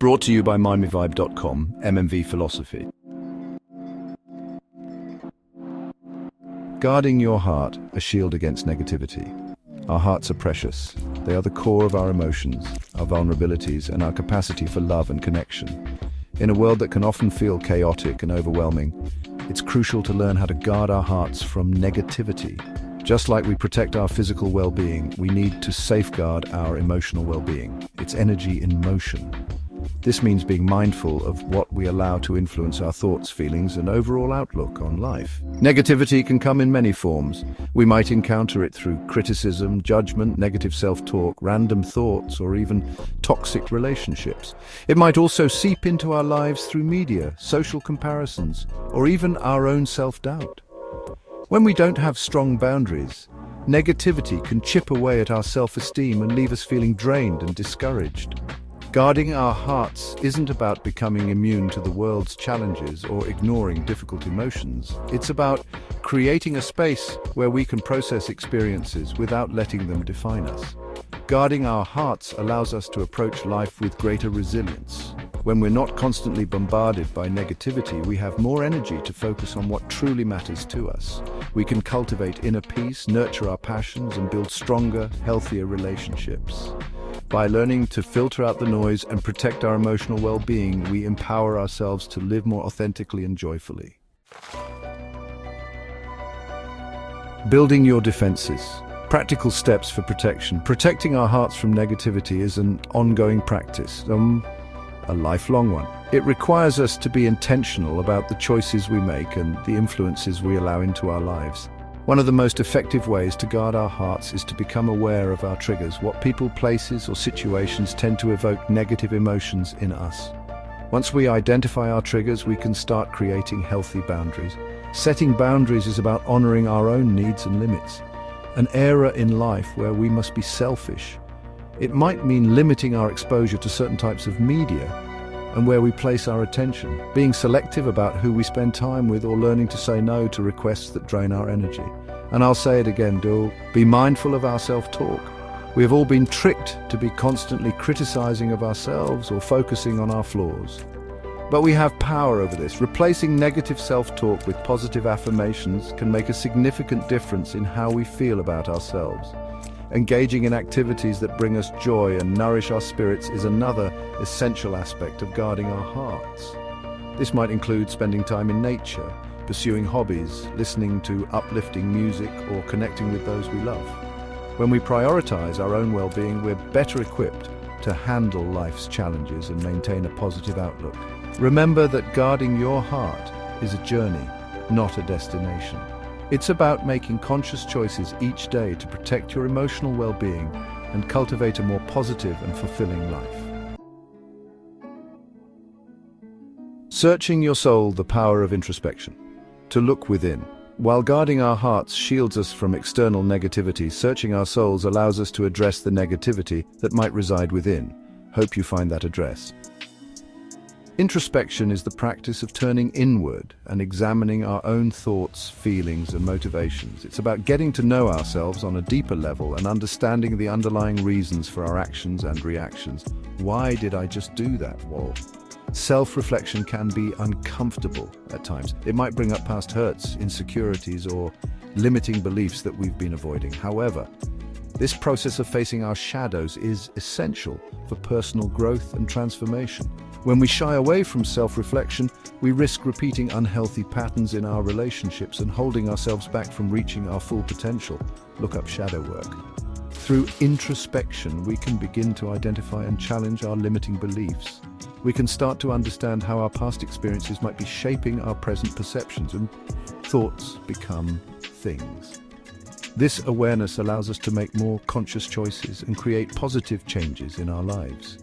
Brought to you by MindMeVibe.com, MMV Philosophy. Guarding your heart, a shield against negativity. Our hearts are precious. They are the core of our emotions, our vulnerabilities, and our capacity for love and connection. In a world that can often feel chaotic and overwhelming, it's crucial to learn how to guard our hearts from negativity. Just like we protect our physical well-being, we need to safeguard our emotional well-being. It's energy in motion. This means being mindful of what we allow to influence our thoughts, feelings, and overall outlook on life. Negativity can come in many forms. We might encounter it through criticism, judgment, negative self-talk, random thoughts, or even toxic relationships. It might also seep into our lives through media, social comparisons, or even our own self-doubt. When we don't have strong boundaries, negativity can chip away at our self-esteem and leave us feeling drained and discouraged. Guarding our hearts isn't about becoming immune to the world's challenges or ignoring difficult emotions. It's about creating a space where we can process experiences without letting them define us. Guarding our hearts allows us to approach life with greater resilience. When we're not constantly bombarded by negativity, we have more energy to focus on what truly matters to us. We can cultivate inner peace, nurture our passions, and build stronger, healthier relationships. By learning to filter out the noise and protect our emotional well-being, we empower ourselves to live more authentically and joyfully. Building your defenses. Practical steps for protection. Protecting our hearts from negativity is an ongoing practice, a lifelong one. It requires us to be intentional about the choices we make and the influences we allow into our lives. One of the most effective ways to guard our hearts is to become aware of our triggers. What people, places, or situations tend to evoke negative emotions in us. Once we identify our triggers, we can start creating healthy boundaries. Setting boundaries is about honoring our own needs and limits. An era in life where we must be selfish. It might mean limiting our exposure to certain types of media and where we place our attention, being selective about who we spend time with, or learning to say no to requests that drain our energy. And I'll say it again, be mindful of our self-talk. We have all been tricked to be constantly criticizing of ourselves or focusing on our flaws. But we have power over this. Replacing negative self-talk with positive affirmations can make a significant difference in how we feel about ourselves. Engaging in activities that bring us joy and nourish our spirits is another essential aspect of guarding our hearts. This might include spending time in nature, pursuing hobbies, listening to uplifting music, or connecting with those we love. When we prioritize our own well-being, we're better equipped to handle life's challenges and maintain a positive outlook. Remember that guarding your heart is a journey, not a destination. It's about making conscious choices each day to protect your emotional well-being and cultivate a more positive and fulfilling life. Searching your soul, the power of introspection. To look within. While guarding our hearts shields us from external negativity, searching our souls allows us to address the negativity that might reside within. Hope you find that address. Introspection is the practice of turning inward and examining our own thoughts, feelings, and motivations. It's about getting to know ourselves on a deeper level and understanding the underlying reasons for our actions and reactions. Why did I just do that? Well, self-reflection can be uncomfortable at times. It might bring up past hurts, insecurities, or limiting beliefs that we've been avoiding. However, this process of facing our shadows is essential for personal growth and transformation. When we shy away from self-reflection, we risk repeating unhealthy patterns in our relationships and holding ourselves back from reaching our full potential. Look up shadow work. Through introspection, we can begin to identify and challenge our limiting beliefs. We can start to understand how our past experiences might be shaping our present perceptions, and thoughts become things. This awareness allows us to make more conscious choices and create positive changes in our lives.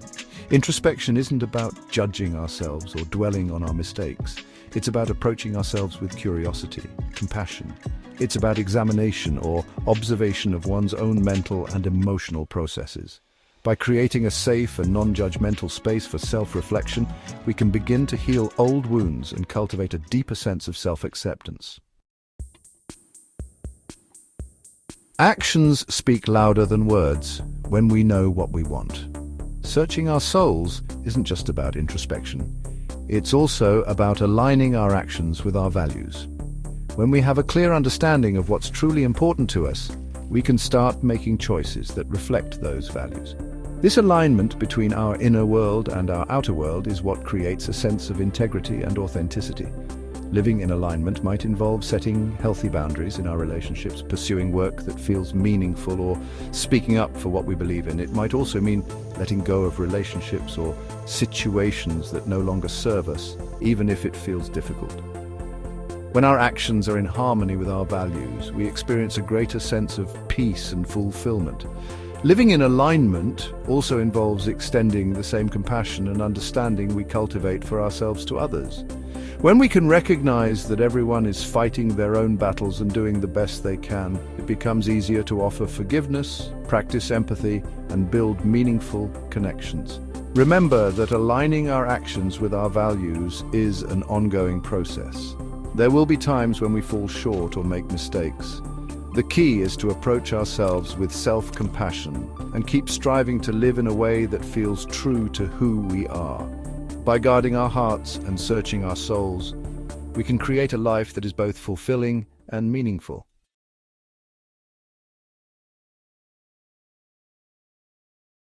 Introspection isn't about judging ourselves or dwelling on our mistakes. It's about approaching ourselves with curiosity, compassion. It's about examination or observation of one's own mental and emotional processes. By creating a safe and non-judgmental space for self-reflection, we can begin to heal old wounds and cultivate a deeper sense of self-acceptance. Actions speak louder than words when we know what we want. Searching our souls isn't just about introspection. It's also about aligning our actions with our values. When we have a clear understanding of what's truly important to us, we can start making choices that reflect those values. This alignment between our inner world and our outer world is what creates a sense of integrity and authenticity. Living in alignment might involve setting healthy boundaries in our relationships, pursuing work that feels meaningful, or speaking up for what we believe in. It might also mean letting go of relationships or situations that no longer serve us, even if it feels difficult. When our actions are in harmony with our values, we experience a greater sense of peace and fulfillment. Living in alignment also involves extending the same compassion and understanding we cultivate for ourselves to others. When we can recognize that everyone is fighting their own battles and doing the best they can, it becomes easier to offer forgiveness, practice empathy, and build meaningful connections. Remember that aligning our actions with our values is an ongoing process. There will be times when we fall short or make mistakes. The key is to approach ourselves with self-compassion and keep striving to live in a way that feels true to who we are. By guarding our hearts and searching our souls, we can create a life that is both fulfilling and meaningful.